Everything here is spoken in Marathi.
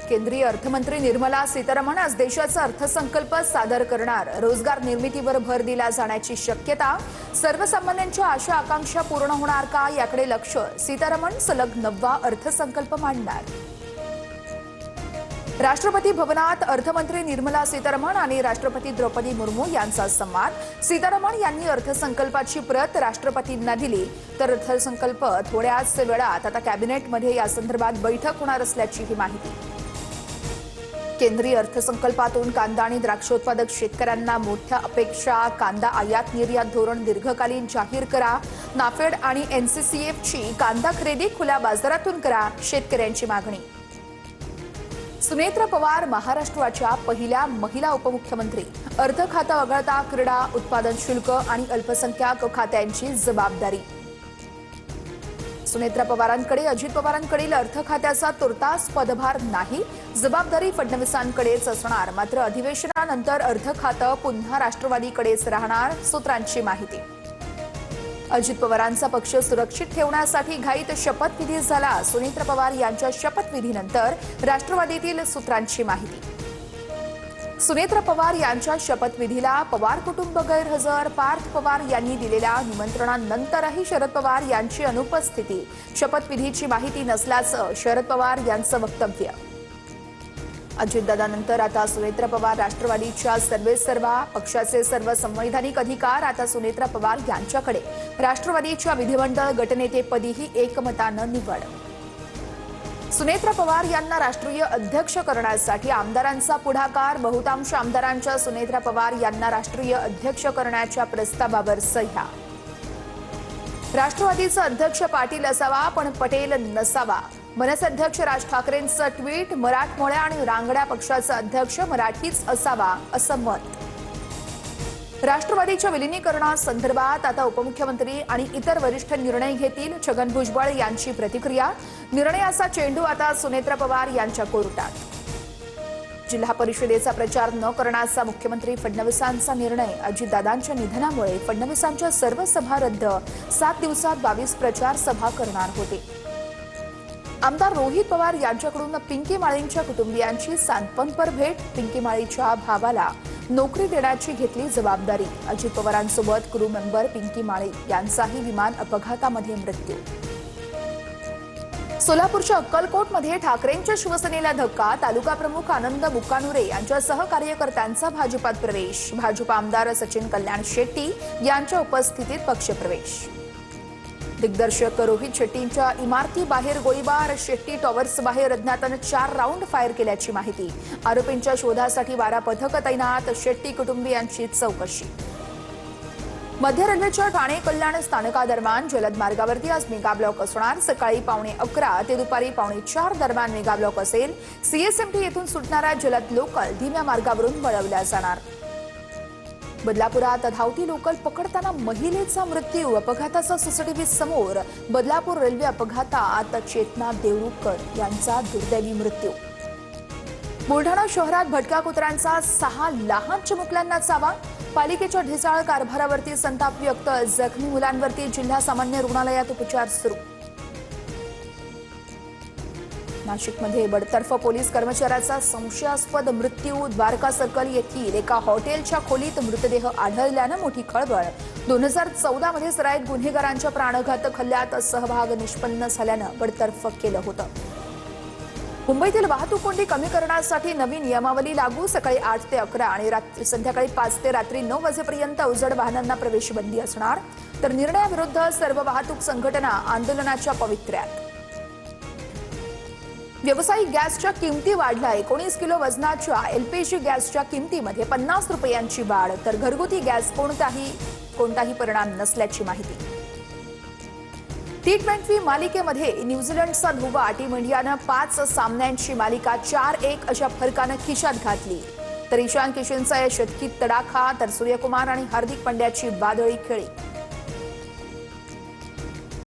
केंद्रीय अर्थमंत्री निर्मला सीतारमण आज देशाचा अर्थसंकल्प सादर करणार। रोजगार निर्मितीवर भर दिला जाण्याची शक्यता, सर्वसामान्यांच्या आशा आकांक्षा पूर्ण होणार का याकडे लक्ष। सीतारमण सलग 9वा अर्थसंकल्प मांडणार। राष्ट्रपती भवनात अर्थमंत्री निर्मला सीतारमण आणि राष्ट्रपती द्रौपदी मुर्मू यांचा संवाद। सीतारमण यांनी अर्थसंकल्पाची प्रत राष्ट्रपतींना दिली, तर अर्थसंकल्प थोड्याच वेळात आता कॅबिनेटमध्ये या संदर्भात बैठक होणार असल्याची ही माहिती। केंद्रीय अर्थसंकल्पातून कांदा आणि द्राक्षोत्पादक शेतकऱ्यांना मोठ्या अपेक्षा। कांदा आयात निर्यात धोरण दीर्घकालीन जाहीर करा। नाफेड आणि एनसीसीएफची कांदा खरेदी खुल्या बाजारातून करा, शेतकऱ्यांची मागणी। सुनेत्रा पवार महाराष्ट्राच्या पहिल्या महिला उपमुख्यमंत्री। अर्थ खाता वगळता क्रीडा, उत्पादन शुल्क आणि अल्पसंख्याक खात्यांची जबाबदारी। सुनेत्रा पवारांकडे अजित पवारांकडील अर्थ खात्याचा तुर्तास पदभार नाही, जबाबदारी फडणवीसांकडेच असणार। मात्र अधिवेशनानंतर अर्थ खातं पुन्हा राष्ट्रवादीकडेच राहणार, सूत्रांची माहिती। अजित पवारांचा पक्ष सुरक्षित ठेवण्यासाठी घाईत शपथविधी झाला। सुनेत्रा पवार यांच्या शपथविधीनंतर राष्ट्रवादीतील सूत्रांची माहिती। सुनेत्रा पवार यांच्या शपथविधीला पवार कुटुंब गैरहजर। पार्थ पवार यांनी दिलेल्या निमंत्रणानंतरही शरद पवार यांची अनुपस्थिती, शपथविधीची माहिती नसल्याचं शरद पवार यांचं वक्तव्य। अजितदादानंतर आता सुनेत्रा पवार राष्ट्रवादीच्या सर्वेसर्वा, पक्षाचे सर्व संवैधानिक अधिकार आता सुनेत्रा पवार यांच्याकडे। राष्ट्रवादीच्या विधिमंडळ गटनेतेपदीही एकमतानं निवड। सुनेत्रा पवार यांना राष्ट्रीय अध्यक्ष करण्यासाठी आमदारांचा पुढाकार। बहुतांश आमदारांच्या सुनेत्रा पवार यांना राष्ट्रीय अध्यक्ष करण्याच्या प्रस्तावावर सह्या। राष्ट्रवादीचा अध्यक्ष पाटील असावा, पण पटेल नसावा। मनसे अध्यक्ष राज ठाकरेंचं ट्विट। मराठमोळ्या आणि रांगड्या पक्षाचा अध्यक्ष मराठीच असावा, असं मत। राष्ट्रवादीच्या विलिनीकरणासंदर्भात आता उपमुख्यमंत्री आणि इतर वरिष्ठ निर्णय घेतील, छगन भुजबळ यांची प्रतिक्रिया। निर्णयाचा चेंडू आता सुनेत्रा पवार यांच्या कोर्टात। जिल्हा परिषदेचा प्रचार न करण्याचा मुख्यमंत्री फडणवीसांचा निर्णय। अजितदादांच्या निधनामुळे फडणवीसांच्या सर्व सभा रद्द। 7 दिवसात 22 प्रचार सभा करणार होते। आमदार रोहित पवार यांच्याकडून पिंकी माळींच्या कुटुंबियांची सांत्वनपर भेट। पिंकी माळीच्या भावाला नोकरी देण्याची घेतली जबाबदारी। अजित पवारांसोबत क्रू मेंबर पिंकी माळी यांचाही विमान अपघातामध्ये मृत्यू। सोलापूरच्या अक्कलकोटमध्ये ठाकरेंच्या शिवसेनेला धक्का। तालुका प्रमुख आनंद बुकानुरे यांच्यासह कार्यकर्त्यांचा भाजपात प्रवेश। भाजप आमदार सचिन कल्याण शेट्टी यांच्या उपस्थितीत पक्षप्रवेश। दिग्दर्शक रोहित शेट्टींच्या इमारतीबाहेर गोळीबार। शेट्टी टॉवर्स बाहेर अज्ञातानं 4 राऊंड फायर केल्याची माहिती। आरोपींच्या शोधासाठी 12 पथकं तैनात। शेट्टी कुटुंबियांची चौकशी। मध्य रेल्वेच्या ठाणे कल्याण स्थानकादरम्यान जलद मार्गावरती आज मेगा ब्लॉक असणार। सकाळी 11:15 ते दुपारी 4:15 दरम्यान मेगा ब्लॉक असेल। सीएसएमटी येथून सुटणारा जलद लोकल धीम्या मार्गावरून वळवल्या जाणार। बदलापुरात धावती लोकल पकडताना महिलेचा मृत्यू। अपघाताचा सीसीटीव्ही समोर। बदलापूर रेल्वे अपघातात चेतना देवरुखकर यांचा दुर्दैवी मृत्यू। बुलढाणा शहरात भटक्या कुत्र्यांचा 6 लहान चिमुकल्यांना चावा। पालिकेच्या ढिसाळ कारभारावरती संताप व्यक्त। जखमी मुलांवरती जिल्हा सामान्य रुग्णालयात उपचार सुरू। नाशिकमध्ये बडतर्फ पोलीस कर्मचाऱ्याचा संशयास्पद मृत्यू। द्वारका सर्कल येथील एका हॉटेलच्या खोलीत मृतदेह आढळल्यानं मोठी खळबळ। 2014 मध्ये सराईत गुन्हेगारांच्या प्राणघातक हल्ल्यात सहभाग निष्पन्न झाल्यानं बडतर्फ केलं होतं। मुंबईतील वाहतूक कोंडी कमी करण्यासाठी नवी नियमावली लागू। सकाळी 8 ते 11 आणि संध्याकाळी 5 ते रात्री 9 वाजेपर्यंत अवजड वाहनांना प्रवेश बंदी असणार। तर निर्णयाविरुद्ध सर्व वाहतूक संघटना आंदोलनाच्या पवित्र्यात। व्यावसायिक गॅसच्या किमती वाढल्या। 19 किलो वजनाच्या एलपीजी गॅसच्या किमतीमध्ये 50 रुपयांची वाढ। तर घरगुती गॅस कोणताही परिणाम नसल्याची माहिती। T20 मालिकेमध्ये न्यूझीलंडचा धुव्वा। टीम इंडियानं 5 सामन्यांची मालिका 4-1 अशा फरकानं खिशात घातली। तर ईशान किशनचा या शतकी तडाखा। तर सूर्यकुमार आणि हार्दिक पांड्याची वादळी खेळी।